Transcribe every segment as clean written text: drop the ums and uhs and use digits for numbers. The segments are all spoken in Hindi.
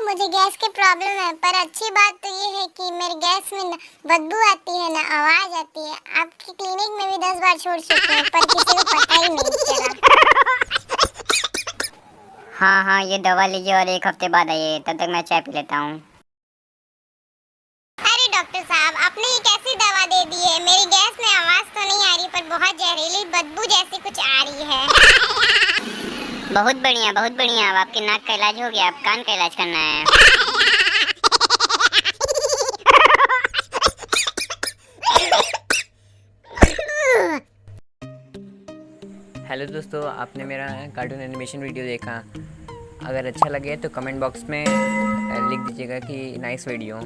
मुझे गैस की प्रॉब्लम है, पर अच्छी बात तो ये है कि मेरे गैस में ना बदबू आती है ना आवाज आती है। आपकी क्लिनिक में भी 10 बार छोड़ चुके हैं पर किसी को पता ही नहीं चला। हाँ हाँ, ये दवा लीजिए और 1 हफ्ते बाद आइए, तब तक मैं चाय पी लेता हूँ। अरे डॉक्टर साहब, आपने ये कैसी दवा दे दी है? मेरी गैस में आवाज तो नहीं आ रही पर बहुत जहरीली बदबू जैसी कुछ आ रही है। बहुत बढ़िया बहुत बढ़िया। अब आपकी नाक का इलाज हो गया, अब कान का इलाज करना है। हेलो दोस्तों, आपने मेरा कार्टून एनिमेशन वीडियो देखा। अगर अच्छा लगे तो कमेंट बॉक्स में लिख दीजिएगा कि नाइस वीडियो।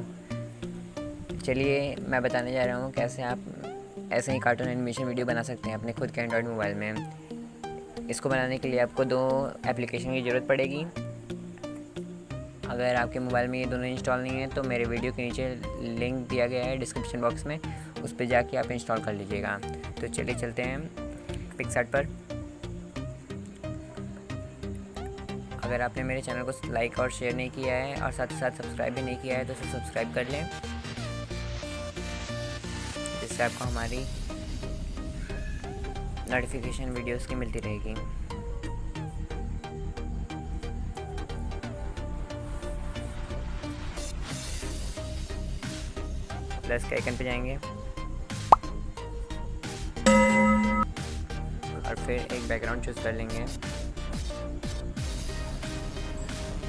चलिए मैं बताने जा रहा हूँ कैसे आप ऐसे ही कार्टून एनिमेशन वीडियो बना सकते हैं अपने खुद के एंड्रॉयड मोबाइल में। इसको बनाने के लिए आपको 2 एप्लीकेशन की ज़रूरत पड़ेगी। अगर आपके मोबाइल में ये दोनों इंस्टॉल नहीं है तो मेरे वीडियो के नीचे लिंक दिया गया है डिस्क्रिप्शन बॉक्स में, उस पर जाके आप इंस्टॉल कर लीजिएगा। तो चलिए चलते हैं पिक्सआर्ट पर। अगर आपने मेरे चैनल को लाइक और शेयर नहीं किया है और साथ ही साथ सब्सक्राइब भी नहीं किया है तो उसे सब्सक्राइब कर लें, जिससे आपको हमारी नोटिफिकेशन वीडियोस की मिलती रहेगी। प्लस के आइकन पे जाएंगे और फिर एक बैकग्राउंड चूज़ कर लेंगे।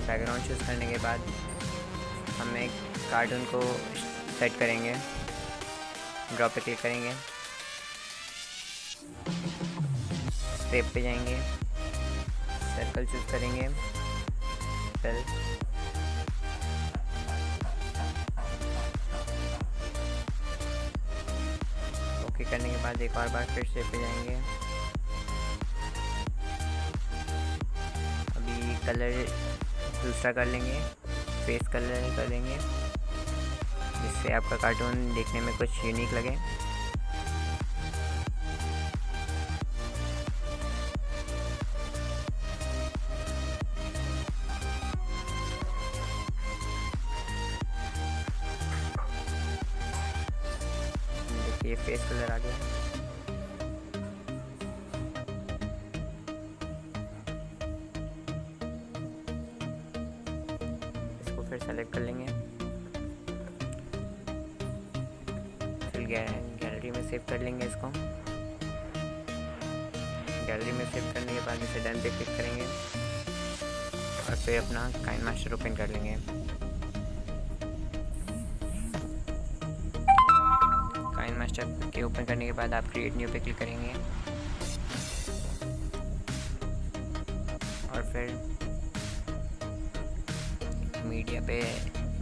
बैकग्राउंड चूज़ करने के बाद हम एक कार्टून को सेट करेंगे। ड्रॉ पे क्लिक करेंगे, सेव पे जाएंगे, सर्कल चूज़ करेंगे, फिर ओके करने के बाद एक और बार फिर सेव पे जाएंगे। अभी कलर दूसरा कर लेंगे, फेस कलर कर देंगे, जिससे आपका कार्टून देखने में कुछ यूनिक लगे। देखिए फेस कलर आ गया। इसको फिर सेलेक्ट कर लेंगे, फिर गैलरी में सेव कर लेंगे। इसको गैलरी में सेव करने के बाद इसे डन पे क्लिक करेंगे और फिर अपना काइनमास्टर ओपन कर लेंगे। काइनमास्टर के ओपन करने के बाद आप क्रिएट न्यू पे क्लिक करेंगे और फिर मीडिया पे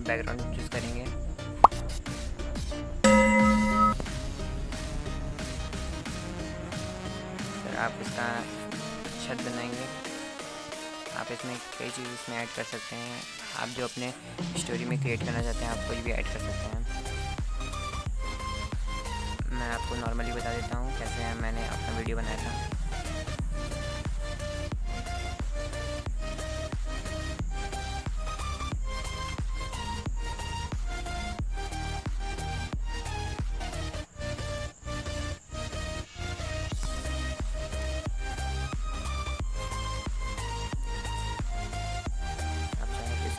बैकग्राउंड चूज़ करेंगे। फिर आप इसका छत बनाएंगे। आप इसमें कई चीज़ इसमें ऐड कर सकते हैं। आप जो अपने स्टोरी में क्रिएट करना चाहते हैं आप कोई भी ऐड कर सकते हैं। मैं आपको नॉर्मली बता देता हूँ कैसे मैंने अपना वीडियो बनाया था।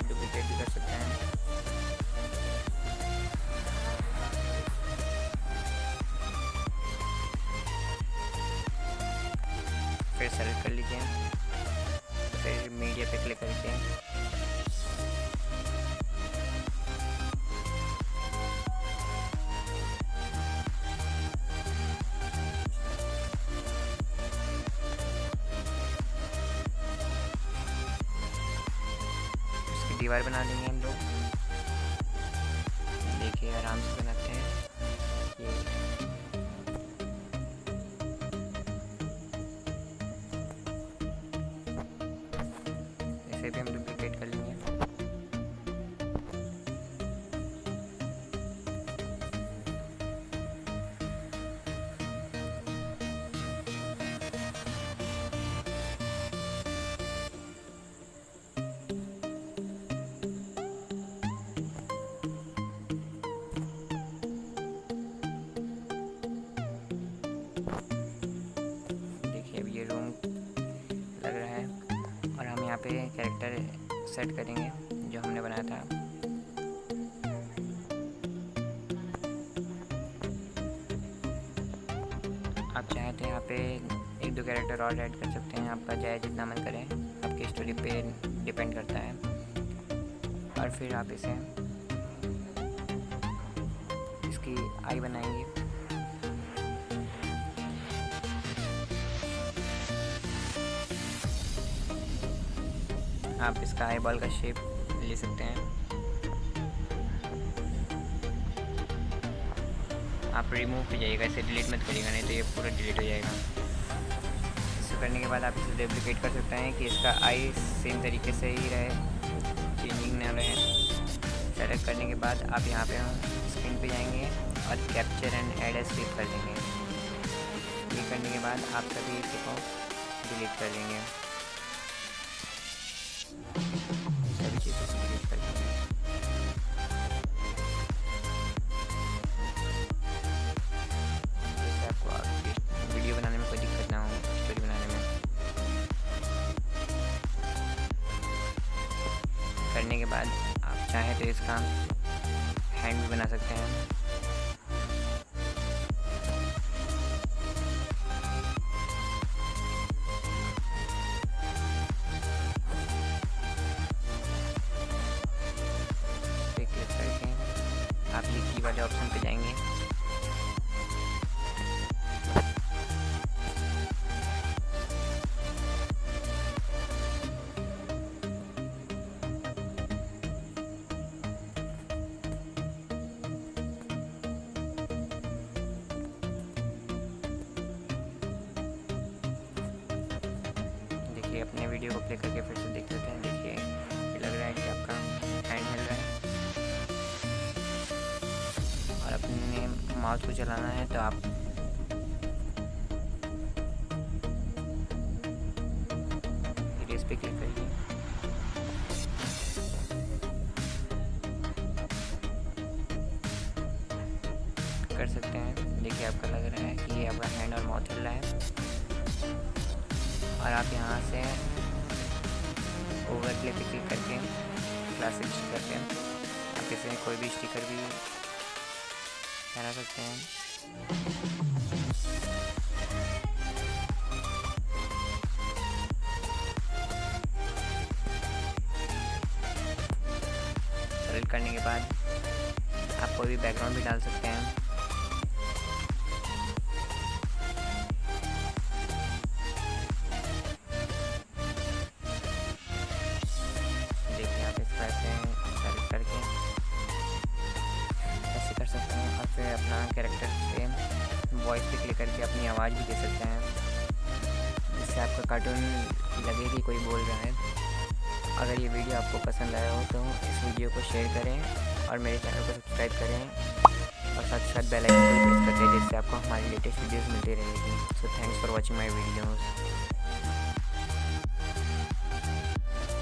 डुप्लीकेट भी कर सकते हैं। फिर सेलेक्ट कर लीजिए, फिर मीडिया पे क्लिक करके उसकी दीवार बना लेंगे हम लोग। देखिए आराम से बनाते हैं ये। इसे भी हम डुप्लीकेट कर लेंगे। सेट करेंगे जो हमने बनाया था। आप चाहें तो यहाँ पे 1-2 कैरेक्टर और ऐड कर सकते हैं, आपका चाहे जितना मन करे, आपकी स्टोरी पे डिपेंड करता है। और फिर आप इसे इसकी आई बनाएंगे। आप इसका आई बॉल का शेप ले सकते हैं। आप रिमूव पे जाइएगा, इसे डिलीट मत करिएगा, नहीं तो ये पूरा डिलीट हो जाएगा। इसे करने के बाद आप इसे डुप्लिकेट कर सकते हैं कि इसका आई सेम तरीके से ही रहे, चेंजिंग ना रहे। सेलेक्ट करने के बाद आप यहाँ पे स्क्रीन पे जाएंगे और capture and add as click कर देंगे। ये करने के बाद आप सभी इसे को डिलीट कर देंगे, सभी चीज़ों से डिलीट कर देंगे। जिससे आपको आपकी वीडियो बनाने में कोई दिक्कत ना हो, स्टोरी बनाने में। करने के बाद आप चाहें तो इसका हैंड भी बना सकते हैं। पे क्लिक करके आप ये की वाले ऑप्शन पे जाएंगे। देखिए अपने वीडियो को प्ले करके फिर से देख लेते हैं। देखिए ये लग रहा है कि आपका हैंड हिल रहा है। और अपने माउस को चलाना है तो आप इरेज पे क्लिक करिए। कर सकते हैं। देखिए आपका लग रहा है कि ये आपका हैंड और माउथ हिल रहा है। और आप यहाँ से ओवरले पे क्लिक करके क्लासिक स्टिकर पे आप इसमें कोई भी स्टिकर भी लगा सकते हैं। सेलेक्ट करने के बाद आप कोई भी बैकग्राउंड भी डाल सकते हैं। देखिए आप इसको ऐसे सेलेक्ट करके ऐसे कर सकते हैं। और फिर अपना कैरेक्टर से वॉइस पे क्लिक करके अपनी आवाज़ भी दे सकते हैं, जिससे आपका कार्टून लगे कि कोई बोल रहा है। अगर ये वीडियो आपको पसंद आया हो तो इस वीडियो को शेयर करें और मेरे चैनल को सब्सक्राइब करें और साथ साथ बेल आइकन को प्रेस कर दें, जिससे आपको हमारी लेटेस्ट वीडियोस मिलती रहेगी। So thanks for watching my videos.